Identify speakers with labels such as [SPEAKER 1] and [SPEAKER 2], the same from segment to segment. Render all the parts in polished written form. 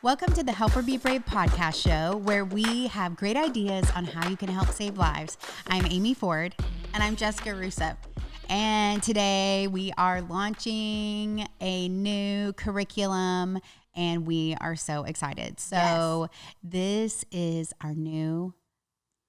[SPEAKER 1] Welcome to the Help or Be Brave podcast show, where we have great ideas on how you can help save lives. I'm Amy Ford.
[SPEAKER 2] And I'm Jessica Russo.
[SPEAKER 1] And today we are launching a new curriculum, and we are so excited. So This is our new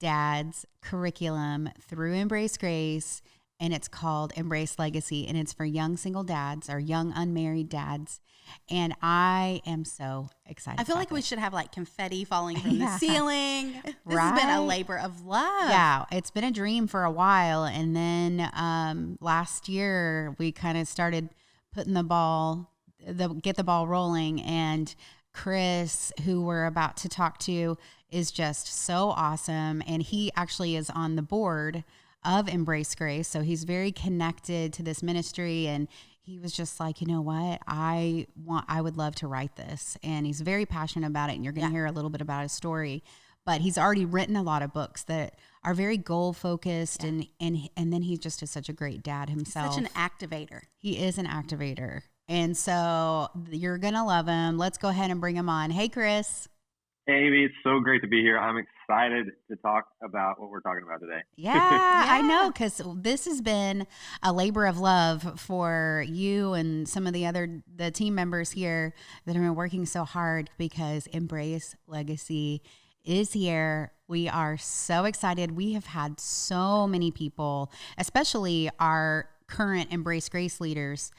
[SPEAKER 1] dad's curriculum through Embrace Grace, and it's called Embrace Legacy, and it's for young single dads or young unmarried dads. And I am so excited.
[SPEAKER 2] I feel like we should have like confetti falling from the ceiling. This
[SPEAKER 1] Right?
[SPEAKER 2] has been a labor of love.
[SPEAKER 1] Yeah, it's been a dream for a while. And then last year we kind of started putting get the ball rolling. And Chris, who we're about to talk to, is just so awesome. And he actually is on the board of Embrace Grace. So he's very connected to this ministry, and he was just like, you know what, I would love to write this. And he's very passionate about it. And you're going to hear a little bit about his story, but he's already written a lot of books that are very goal focused. And then he just is such a great dad himself.
[SPEAKER 2] Such an activator.
[SPEAKER 1] He is an activator. And so you're going to love him. Let's go ahead and bring him on. Hey, Chris.
[SPEAKER 3] Hey, Amy, it's so great to be here. I'm excited to talk about what we're talking about today.
[SPEAKER 1] Yeah, I know, because this has been a labor of love for you and some of the team members here that have been working so hard, because Embrace Legacy is here. We are so excited. We have had so many people, especially our current Embrace Grace leaders,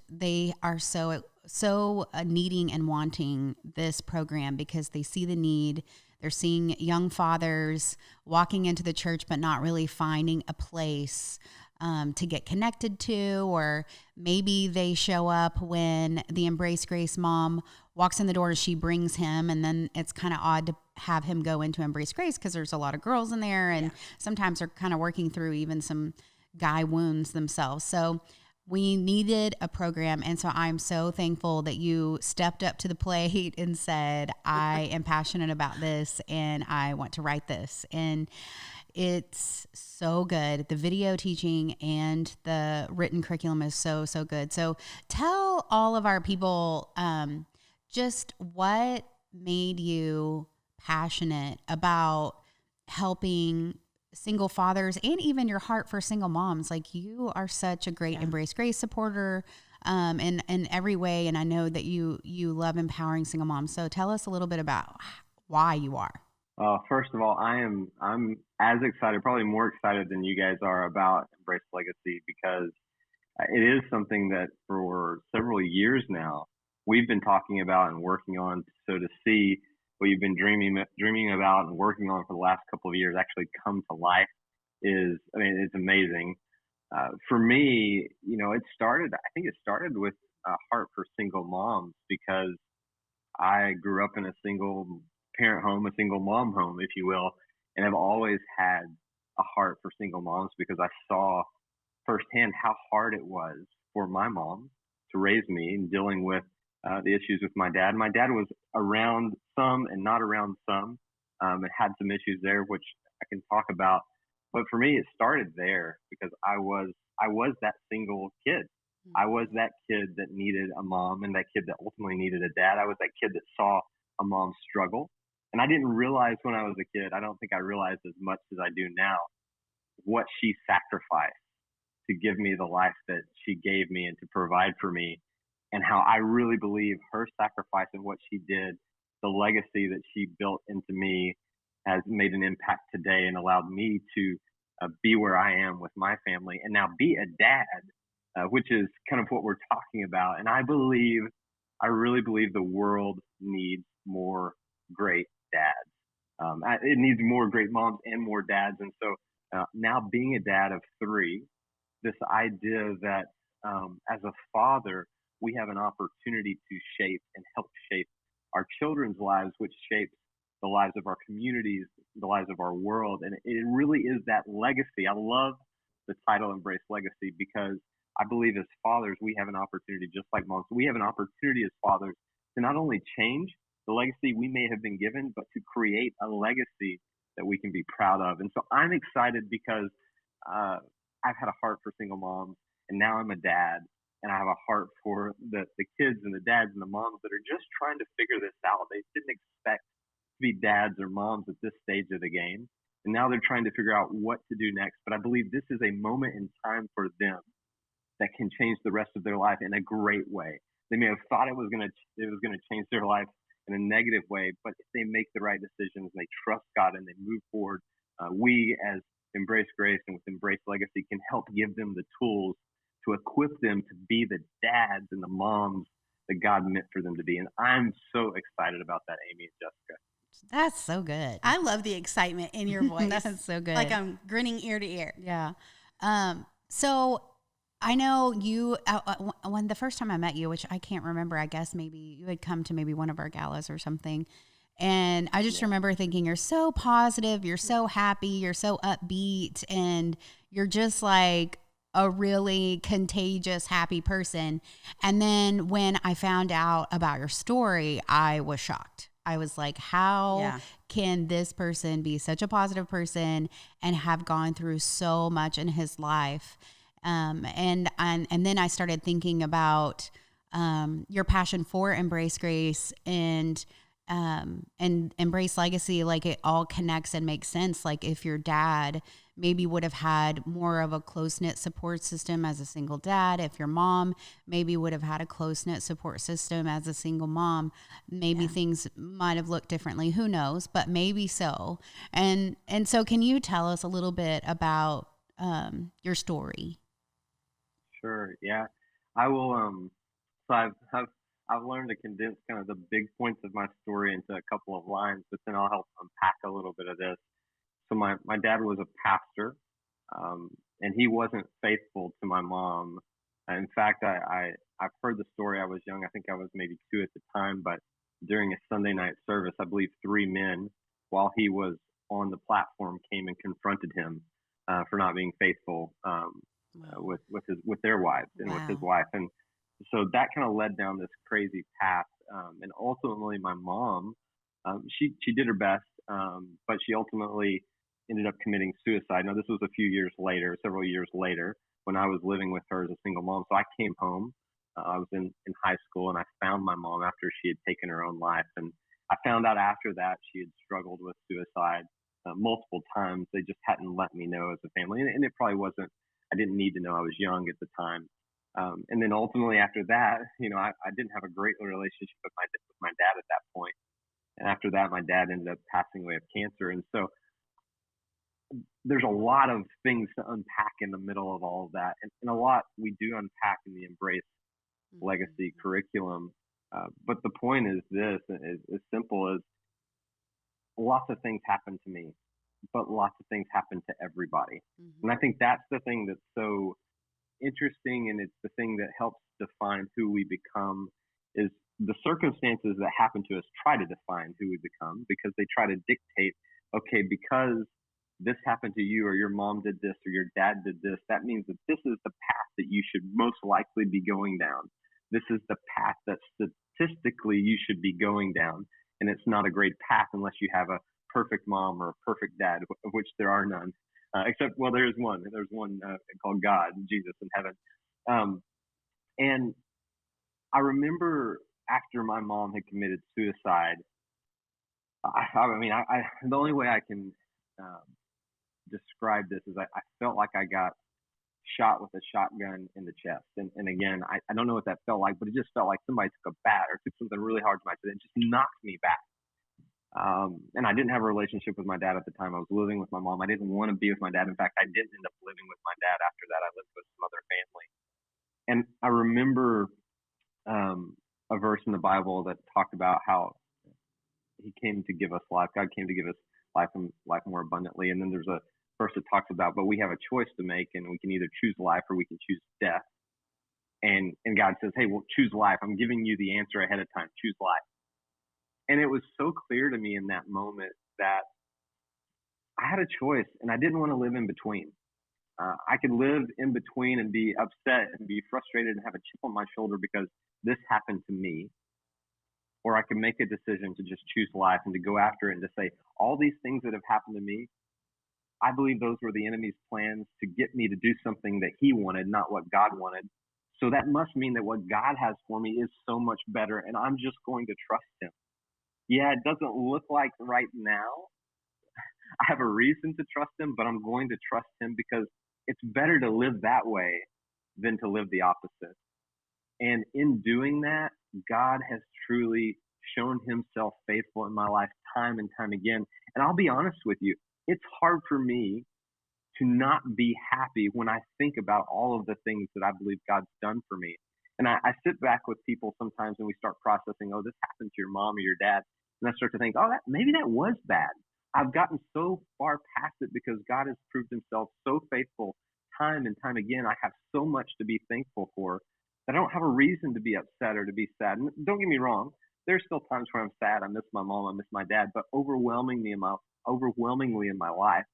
[SPEAKER 1] they are so needing and wanting this program because they see the need. They're seeing young fathers walking into the church but not really finding a place to get connected to, or maybe they show up when the Embrace Grace mom walks in the door, she brings him, and then it's kind of odd to have him go into Embrace Grace because there's a lot of girls in there, and sometimes they're kind of working through even some guy wounds themselves. So we needed a program, and so I'm so thankful that you stepped up to the plate and said, I am passionate about this, and I want to write this. And it's so good. The video teaching and the written curriculum is so, so good. So tell all of our people just what made you passionate about helping single fathers, and even your heart for single moms. Like, you are such a great Embrace Grace supporter in every way. And I know that you love empowering single moms. So tell us a little bit about why you are.
[SPEAKER 3] First of all, I'm as excited, probably more excited than you guys are about Embrace Legacy, because it is something that for several years now we've been talking about and working on. So to see what you've been dreaming about and working on for the last couple of years actually come to life it's amazing. For me, it started with a heart for single moms, because I grew up in a single parent home, a single mom home, if you will, and I've always had a heart for single moms because I saw firsthand how hard it was for my mom to raise me and dealing with the issues with my dad. My dad was around some and not around some, and had some issues there, which I can talk about. But for me, it started there because I was that single kid. I was that kid that needed a mom, and that kid that ultimately needed a dad. I was that kid that saw a mom struggle. And I didn't realize when I was a kid, I don't think I realized as much as I do now, what she sacrificed to give me the life that she gave me and to provide for me. And how I really believe her sacrifice and what she did, the legacy that she built into me, has made an impact today and allowed me to be where I am with my family and now be a dad, which is kind of what we're talking about. And I really believe the world needs more great dads. It needs more great moms and more dads. And so now being a dad of 3, this idea that as a father, we have an opportunity to shape and help shape our children's lives, which shapes the lives of our communities, the lives of our world. And it really is that legacy. I love the title Embrace Legacy, because I believe as fathers, we have an opportunity, just like moms, we have an opportunity as fathers to not only change the legacy we may have been given, but to create a legacy that we can be proud of. And so I'm excited because I've had a heart for single moms, and now I'm a dad. and I have a heart for the kids and the dads and the moms that are just trying to figure this out. They didn't expect to be dads or moms at this stage of the game. And now they're trying to figure out what to do next. But I believe this is a moment in time for them that can change the rest of their life in a great way. They may have thought it was gonna change their life in a negative way, but if they make the right decisions and they trust God and they move forward, we as Embrace Grace and with Embrace Legacy can help give them the tools to equip them to be the dads and the moms that God meant for them to be. And I'm so excited about that, Amy and Jessica.
[SPEAKER 1] That's so good.
[SPEAKER 2] I love the excitement in your voice.
[SPEAKER 1] That's so good.
[SPEAKER 2] Like I'm grinning ear to ear.
[SPEAKER 1] Yeah. So I know you, when the first time I met you, which I can't remember, I guess maybe you had come to maybe one of our galas or something. And I just remember thinking, you're so positive, you're so happy, you're so upbeat, and you're just like a really contagious, happy person. And then when I found out about your story, I was shocked. I was like, how can this person be such a positive person and have gone through so much in his life? And then I started thinking about your passion for Embrace Grace and Embrace Legacy. Like it all connects and makes sense. Like if your dad maybe would have had more of a close-knit support system as a single dad, if your mom maybe would have had a close-knit support system as a single mom, maybe things might have looked differently. Who knows? But maybe so. And so can you tell us a little bit about your story?
[SPEAKER 3] Sure. Yeah, I will. So I've learned to condense kind of the big points of my story into a couple of lines, but then I'll help unpack a little bit of this. So my dad was a pastor, and he wasn't faithful to my mom. In fact, I've heard the story. I was young. I think I was maybe 2 at the time, but during a Sunday night service, I believe 3 men, while he was on the platform, came and confronted him for not being faithful with their wives and with his wife. And so that kind of led down this crazy path. And ultimately, my mom, she did her best, but she ultimately ended up committing suicide. Now, this was a few years later, several years later, when I was living with her as a single mom. So I came home. I was in high school, and I found my mom after she had taken her own life. And I found out after that she had struggled with suicide multiple times. They just hadn't let me know as a family. And it probably wasn't, I didn't need to know. I was young at the time. And then ultimately after that, I didn't have a great relationship with my dad at that point. And after that, my dad ended up passing away of cancer. And so there's a lot of things to unpack in the middle of all of that. And a lot we do unpack in the Embrace Legacy curriculum. But the point is this, is as simple as lots of things happen to me, but lots of things happen to everybody. And I think that's the thing that's so interesting, and it's the thing that helps define who we become. Is the circumstances that happen to us try to define who we become, because they try to dictate, okay, because this happened to you, or your mom did this, or your dad did this, that means that this is the path that you should most likely be going down. This is the path that statistically you should be going down. And it's not a great path unless you have a perfect mom or a perfect dad, of which there are none. Except, well, there's one. There's one called God, Jesus in heaven. And I remember after my mom had committed suicide, the only way I can describe this is I felt like I got shot with a shotgun in the chest. And again, I don't know what that felt like, but it just felt like somebody took a bat or took something really hard to my chest. It just knocked me back. And I didn't have a relationship with my dad at the time. I was living with my mom. I didn't want to be with my dad. In fact, I didn't end up living with my dad after that. I lived with some other family. And I remember a verse in the Bible that talked about how he came to give us life. God came to give us life and life more abundantly. And then there's a verse that talks about, but we have a choice to make, and we can either choose life or we can choose death. And God says, hey, well, choose life. I'm giving you the answer ahead of time. Choose life. And it was so clear to me in that moment that I had a choice, and I didn't want to live in between. I could live in between and be upset and be frustrated and have a chip on my shoulder because this happened to me. Or I could make a decision to just choose life and to go after it and to say, all these things that have happened to me, I believe those were the enemy's plans to get me to do something that he wanted, not what God wanted. So that must mean that what God has for me is so much better, and I'm just going to trust him. Yeah, it doesn't look like right now I have a reason to trust him, but I'm going to trust him because it's better to live that way than to live the opposite. And in doing that, God has truly shown himself faithful in my life time and time again. And I'll be honest with you, it's hard for me to not be happy when I think about all of the things that I believe God's done for me. And I sit back with people sometimes and we start processing, oh, this happened to your mom or your dad. And I start to think, oh, maybe that was bad. I've gotten so far past it because God has proved himself so faithful time and time again. I have so much to be thankful for that I don't have a reason to be upset or to be sad. And don't get me wrong, there's still times where I'm sad. I miss my mom, I miss my dad, but overwhelmingly in my life,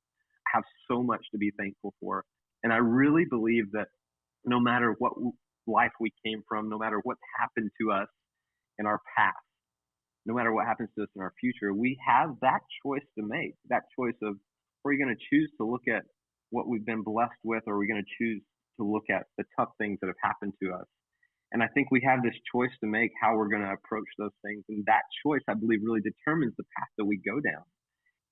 [SPEAKER 3] I have so much to be thankful for. And I really believe that no matter what life we came from, no matter what's happened to us in our past, no matter what happens to us in our future, we have that choice to make, that choice of, are we going to choose to look at what we've been blessed with, or are we going to choose to look at the tough things that have happened to us? And I think we have this choice to make how we're going to approach those things. And that choice, I believe, really determines the path that we go down.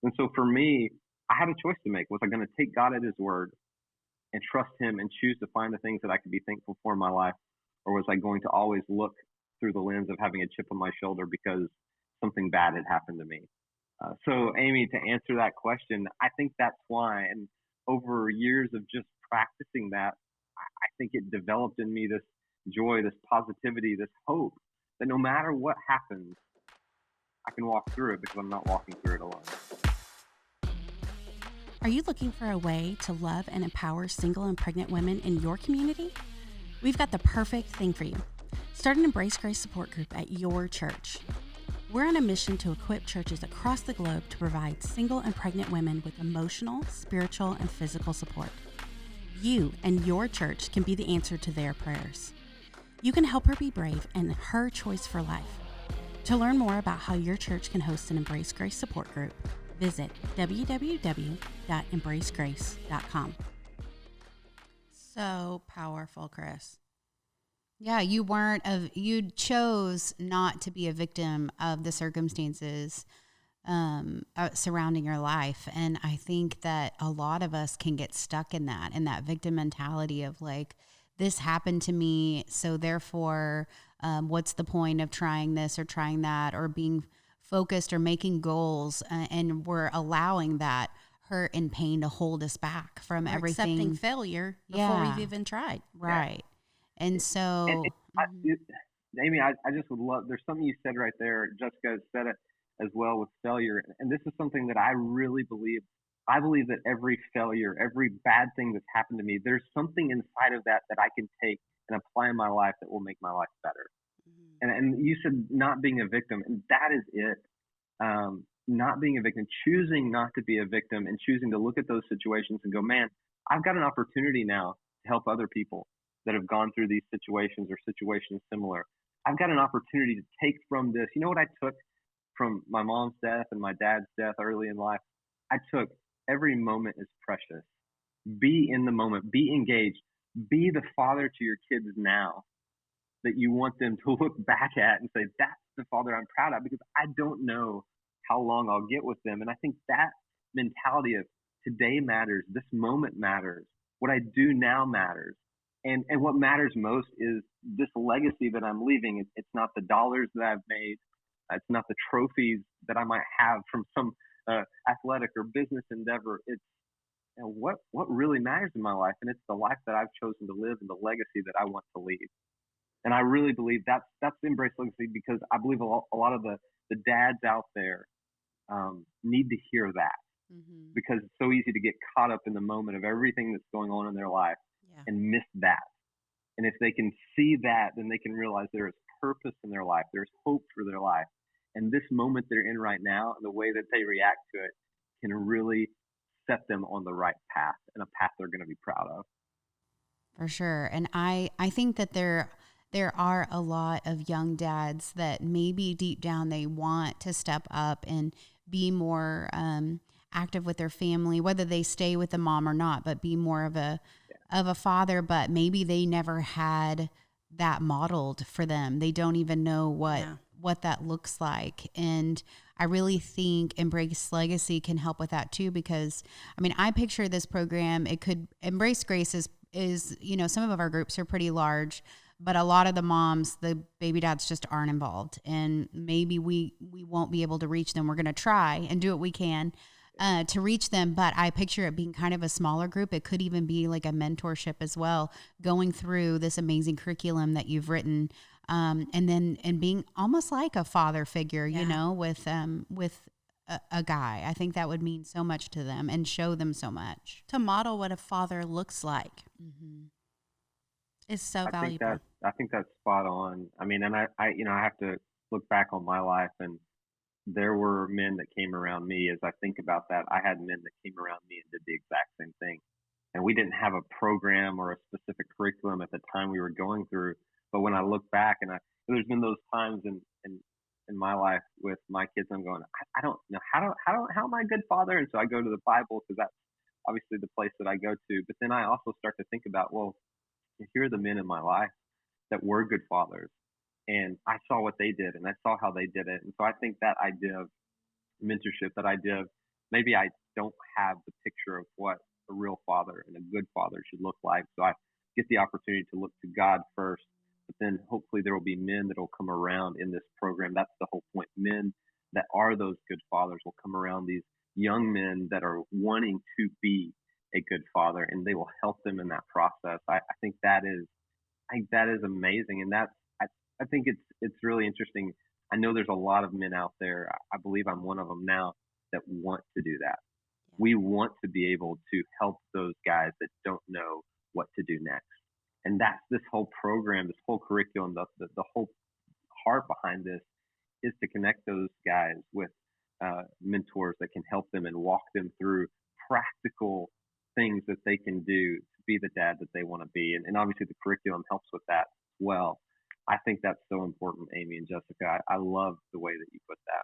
[SPEAKER 3] And so for me, I had a choice to make. Was I going to take God at his word and trust him and choose to find the things that I could be thankful for in my life? Or was I going to always look through the lens of having a chip on my shoulder because something bad had happened to me? So Amy, to answer that question, I think that's why. And over years of just practicing that, I think it developed in me this joy, this positivity, this hope that no matter what happens, I can walk through it because I'm not walking through it alone.
[SPEAKER 2] Are you looking for a way to love and empower single and pregnant women in your community? We've got the perfect thing for you. Start an Embrace Grace support group at your church. We're on a mission to equip churches across the globe to provide single and pregnant women with emotional, spiritual, and physical support. You and your church can be the answer to their prayers. You can help her be brave in her choice for life. To learn more about how your church can host an Embrace Grace support group, visit www.embracegrace.com. So powerful, Chris.
[SPEAKER 1] Yeah, you chose not to be a victim of the circumstances surrounding your life. And I think that a lot of us can get stuck in that victim mentality of like, this happened to me, so therefore, what's the point of trying this or trying that, or being focused or making goals, and we're allowing that hurt and pain to hold us back from everything.
[SPEAKER 2] Accepting failure before we've even tried.
[SPEAKER 1] Right. And so,
[SPEAKER 3] Amy, I just would love, there's something you said right there. Jessica said it as well with failure. And this is something that I really believe. I believe that every failure, every bad thing that's happened to me, there's something inside of that I can take and apply in my life that will make my life better. Mm-hmm. And you said not being a victim, and that is it. Not being a victim, choosing not to be a victim, and choosing to look at those situations and go, man, I've got an opportunity now to help other people that have gone through these situations or situations similar. I've got an opportunity to take from this. You know what I took from my mom's death and my dad's death early in life? I took every moment is precious. Be in the moment, be engaged, be the father to your kids now that you want them to look back at and say, that's the father I'm proud of, because I don't know how long I'll get with them. And I think that mentality of today matters, this moment matters, what I do now matters. And what matters most is this legacy that I'm leaving. It's not the dollars that I've made. It's not the trophies that I might have from some athletic or business endeavor. It's what really matters in my life. And it's the life that I've chosen to live and the legacy that I want to leave. And I really believe that's Embrace Legacy, because I believe a lot of the dads out there need to hear that, because it's so easy to get caught up in the moment of everything that's going on in their life and miss that. And if they can see that, then they can realize there is purpose in their life. There's hope for their life. And this moment they're in right now, and the way that they react to it can really set them on the right path, and a path they're going to be proud of.
[SPEAKER 1] For sure. And I think that there are a lot of young dads that maybe deep down they want to step up and be more active with their family, whether they stay with the mom or not, but be more of a father, but maybe they never had that modeled for them. They don't even know what that looks like. And I really think Embrace Legacy can help with that too, because I mean, I picture this program, Embrace Grace is, you know, some of our groups are pretty large, but a lot of the moms, the baby dads just aren't involved, and maybe we won't be able to reach them. We're going to try and do what we can to reach them, but I picture it being kind of a smaller group. It could even be like a mentorship as well, going through this amazing curriculum that you've written, and being almost like a father figure, you know, with a guy. I think that would mean so much to them and show them so much.
[SPEAKER 2] To model what a father looks like. Mm-hmm. Is so valuable.
[SPEAKER 3] I think that's spot on. I mean, and I have to look back on my life, and there were men that came around me. As I think about that, I had men that came around me and did the exact same thing. And we didn't have a program or a specific curriculum at the time we were going through. But when I look back, and there's been those times in my life with my kids, I'm going, I don't know how am I a good father? And so I go to the Bible, because that's obviously the place that I go to. But then I also start to think about, well, here are the men in my life that were good fathers, and I saw what they did, and I saw how they did it. And so I think that idea of mentorship, that idea of maybe I don't have the picture of what a real father and a good father should look like, so I get the opportunity to look to God first, but then hopefully there will be men that will come around in this program. That's the whole point. Men that are those good fathers will come around these young men that are wanting to be a good father, and they will help them in that process. I think that is amazing, and I think it's really interesting. I know there's a lot of men out there. I believe I'm one of them now that want to do that. We want to be able to help those guys that don't know what to do next, and that's this whole program, this whole curriculum, the whole heart behind this is to connect those guys with mentors that can help them and walk them through practical things that they can do to be the dad that they want to be. And obviously the curriculum helps with that as well. I think that's so important, Amy and Jessica. I love the way that you put that.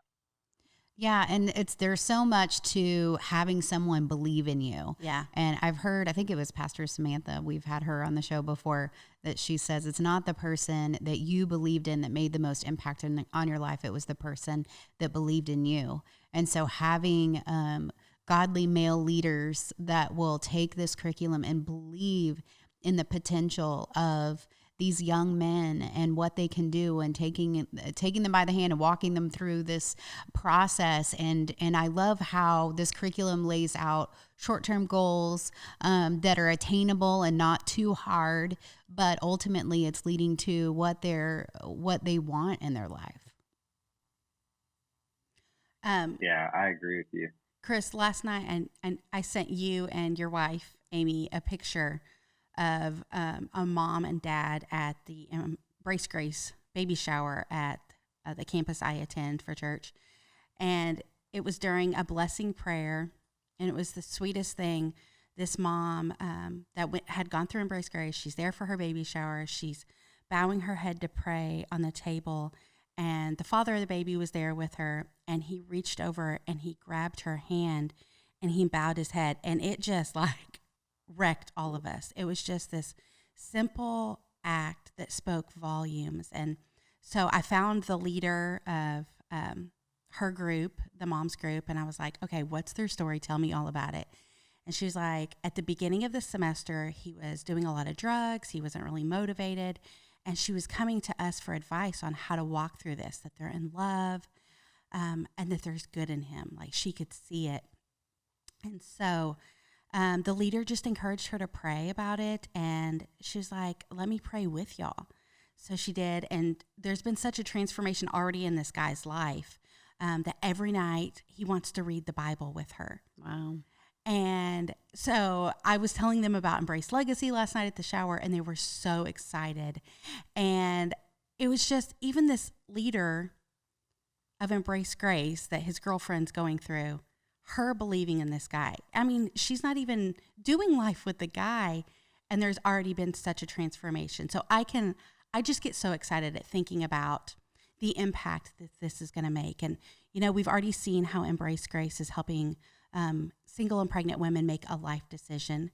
[SPEAKER 1] Yeah, and there's so much to having someone believe in you.
[SPEAKER 2] Yeah.
[SPEAKER 1] And I've heard, I think it was Pastor Samantha, we've had her on the show before, that she says it's not the person that you believed in that made the most impact on your life. It was the person that believed in you. And so having godly male leaders that will take this curriculum and believe in the potential of these young men and what they can do, and taking them by the hand and walking them through this process. And I love how this curriculum lays out short-term goals that are attainable and not too hard, but ultimately it's leading to what they want in their life.
[SPEAKER 3] Yeah, I agree with you.
[SPEAKER 2] Chris, last night, and I sent you and your wife, Amy, a picture of a mom and dad at the Embrace Grace baby shower at the campus I attend for church. And it was during a blessing prayer, and it was the sweetest thing. This mom had gone through Embrace Grace, she's there for her baby shower. She's bowing her head to pray on the table, and the father of the baby was there with her, and he reached over and he grabbed her hand and he bowed his head, and it just like wrecked all of us. It was just this simple act that spoke volumes. And so I found the leader of her group, the mom's group, and I was like, okay, what's their story? Tell me all about it. And she was like, at the beginning of the semester, he was doing a lot of drugs. He wasn't really motivated. And she was coming to us for advice on how to walk through this, that they're in love, and that there's good in him. Like, she could see it. And so the leader just encouraged her to pray about it. And she was like, let me pray with y'all. So she did. And there's been such a transformation already in this guy's life that every night he wants to read the Bible with her.
[SPEAKER 1] Wow.
[SPEAKER 2] And so I was telling them about Embrace Legacy last night at the shower, and they were so excited. And it was just, even this leader of Embrace Grace that his girlfriend's going through, her believing in this guy. I mean, she's not even doing life with the guy, and there's already been such a transformation. So I just get so excited at thinking about the impact that this is going to make. And, you know, we've already seen how Embrace Grace is helping single and pregnant women make a life decision.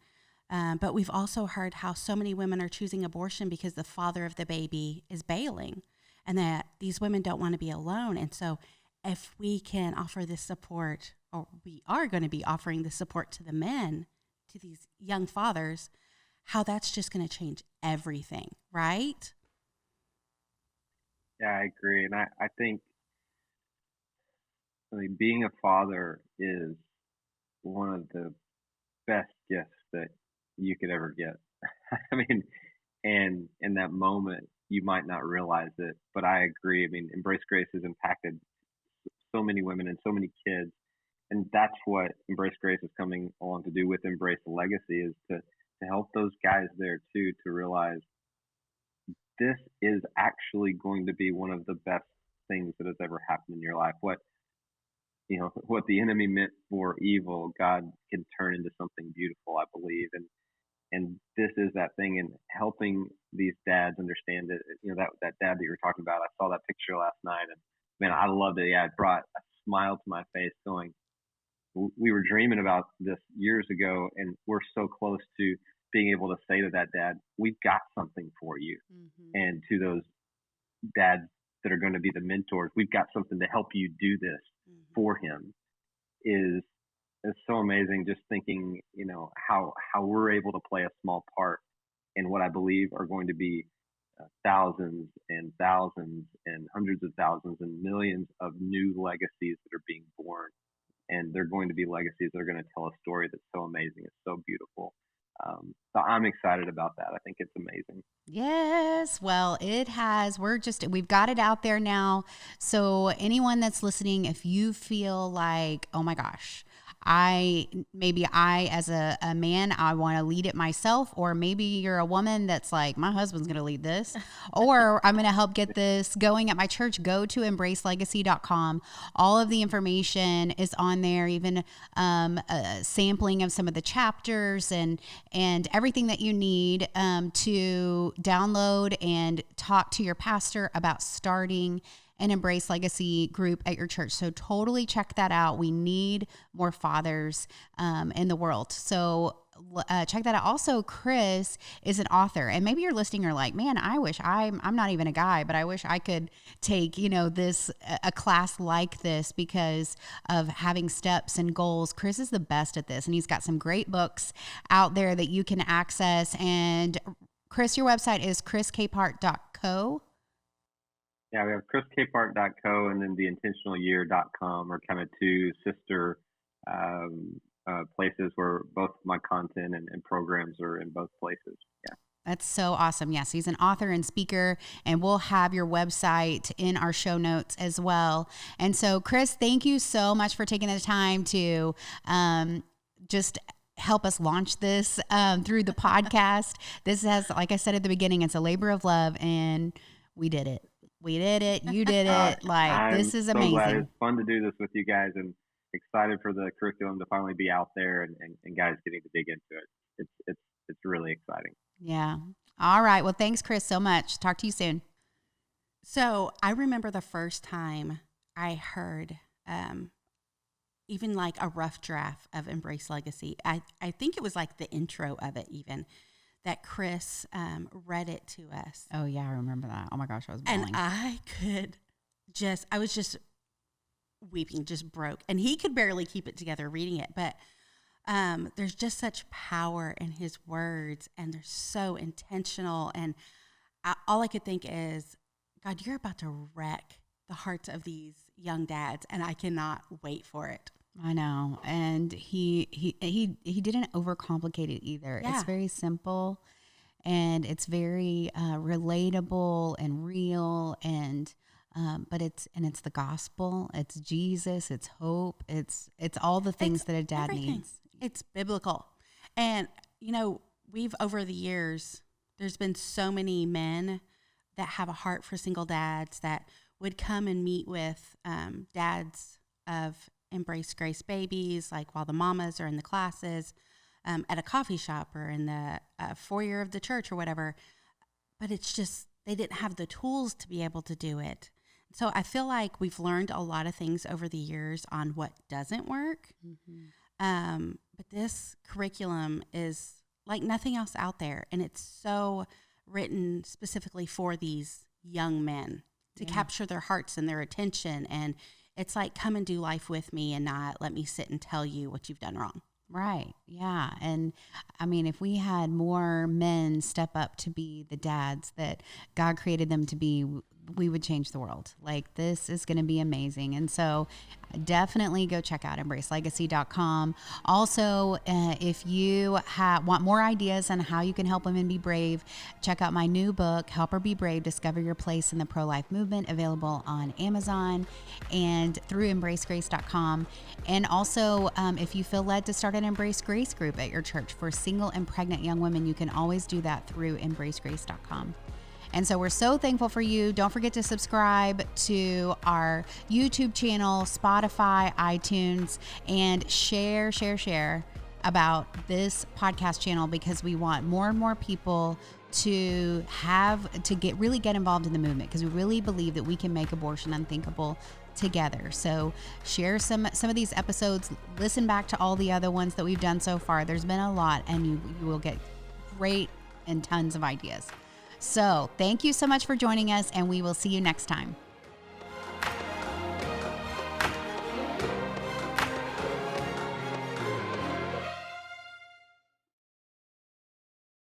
[SPEAKER 2] But we've also heard how so many women are choosing abortion because the father of the baby is bailing, and that these women don't want to be alone. And so if we can offer this support, or we are going to be offering this support to the men, to these young fathers, how that's just going to change everything, right?
[SPEAKER 3] Yeah, I agree. And I think, I mean, being a father is one of the best gifts that you could ever get. I mean, and in that moment, you might not realize it, but I agree. I mean, Embrace Grace has impacted so many women and so many kids. And that's what Embrace Grace is coming along to do with Embrace Legacy, is to help those guys there too, to realize this is actually going to be one of the best things that has ever happened in your life. What the enemy meant for evil, God can turn into something beautiful, I believe. And this is that thing, and helping these dads understand it. That dad that you were talking about, I saw that picture last night, and man, I loved it. Yeah, it brought a smile to my face, going, we were dreaming about this years ago, and we're so close to being able to say to that dad, we've got something for you.
[SPEAKER 1] Mm-hmm.
[SPEAKER 3] And to those dads that are going to be the mentors, we've got something to help you do this for him. Is so amazing. Just thinking, how we're able to play a small part in what I believe are going to be thousands and thousands and hundreds of thousands and millions of new legacies that are being born. And they're going to be legacies that are going to tell a story that's so amazing. It's so beautiful. So I'm excited about that. I think it's amazing.
[SPEAKER 1] Yes. Well, we've got it out there now. So anyone that's listening, if you feel like, oh my gosh, I as a man, I want to lead it myself, or maybe you're a woman that's like, my husband's going to lead this, or I'm going to help get this going at my church. Go to embracelegacy.com. All of the information is on there, even a sampling of some of the chapters and everything that you need to download and talk to your pastor about starting an Embrace Legacy group at your church. So totally check that out. We need more fathers in the world. So check that out. Also, Chris is an author, and maybe you're listening, you're like, man, I wish I'm not even a guy, but I wish I could take, a class like this because of having steps and goals. Chris is the best at this, and he's got some great books out there that you can access. And Chris, your website is chriscapehart.co.
[SPEAKER 3] Yeah, we have chriscapehart.co and then theintentionalyear.com are kind of two sister places where both my content and programs are in both places. Yeah.
[SPEAKER 1] That's so awesome. Yes, he's an author and speaker, and we'll have your website in our show notes as well. And so, Chris, thank you so much for taking the time to just help us launch this through the podcast. This has, like I said at the beginning, it's a labor of love, and we did it. We did it. You did it. This is amazing.
[SPEAKER 3] I'm so glad. It's fun to do this with you guys, and excited for the curriculum to finally be out there and guys getting to dig into it. It's really exciting.
[SPEAKER 1] Yeah. All right. Well, thanks, Chris, so much. Talk to you soon.
[SPEAKER 2] So I remember the first time I heard even like a rough draft of Embrace Legacy. I think it was like the intro of it even, that Chris read it to us.
[SPEAKER 1] Oh, yeah, I remember that. Oh, my gosh, I was bawling.
[SPEAKER 2] And I was just weeping, just broke. And he could barely keep it together reading it. But there's just such power in his words, and they're so intentional. And all I could think is, God, you're about to wreck the hearts of these young dads, and I cannot wait for it.
[SPEAKER 1] I know. And he didn't overcomplicate it either.
[SPEAKER 2] Yeah.
[SPEAKER 1] It's very simple, and it's very relatable and real, and but it's the gospel. It's Jesus. It's hope. It's all the things that a dad needs.
[SPEAKER 2] It's biblical. And we've over the years, there's been so many men that have a heart for single dads that would come and meet with dads of Embrace Grace babies, like while the mamas are in the classes, at a coffee shop or in the foyer of the church or whatever. But it's just, they didn't have the tools to be able to do it. So I feel like we've learned a lot of things over the years on what doesn't work. Mm-hmm. But this curriculum is like nothing else out there. And it's so written specifically for these young men to capture their hearts and their attention. And it's like, come and do life with me and not let me sit and tell you what you've done wrong.
[SPEAKER 1] Right. Yeah. And I mean, if we had more men step up to be the dads that God created them to be, we would change the world. Like, this is going to be amazing. And so definitely go check out embracelegacy.com. Also, if you want more ideas on how you can help women be brave, check out my new book, Help Her Be Brave, Discover Your Place in the Pro-Life Movement, available on Amazon and through embracegrace.com. And also, if you feel led to start an Embrace Grace group at your church for single and pregnant young women, you can always do that through embracegrace.com. And so we're so thankful for you. Don't forget to subscribe to our YouTube channel, Spotify, iTunes, and share about this podcast channel, because we want more and more people to get involved in the movement, because we really believe that we can make abortion unthinkable together. So share some of these episodes, listen back to all the other ones that we've done so far. There's been a lot, and you will get great and tons of ideas. So thank you so much for joining us, and we will see you next time.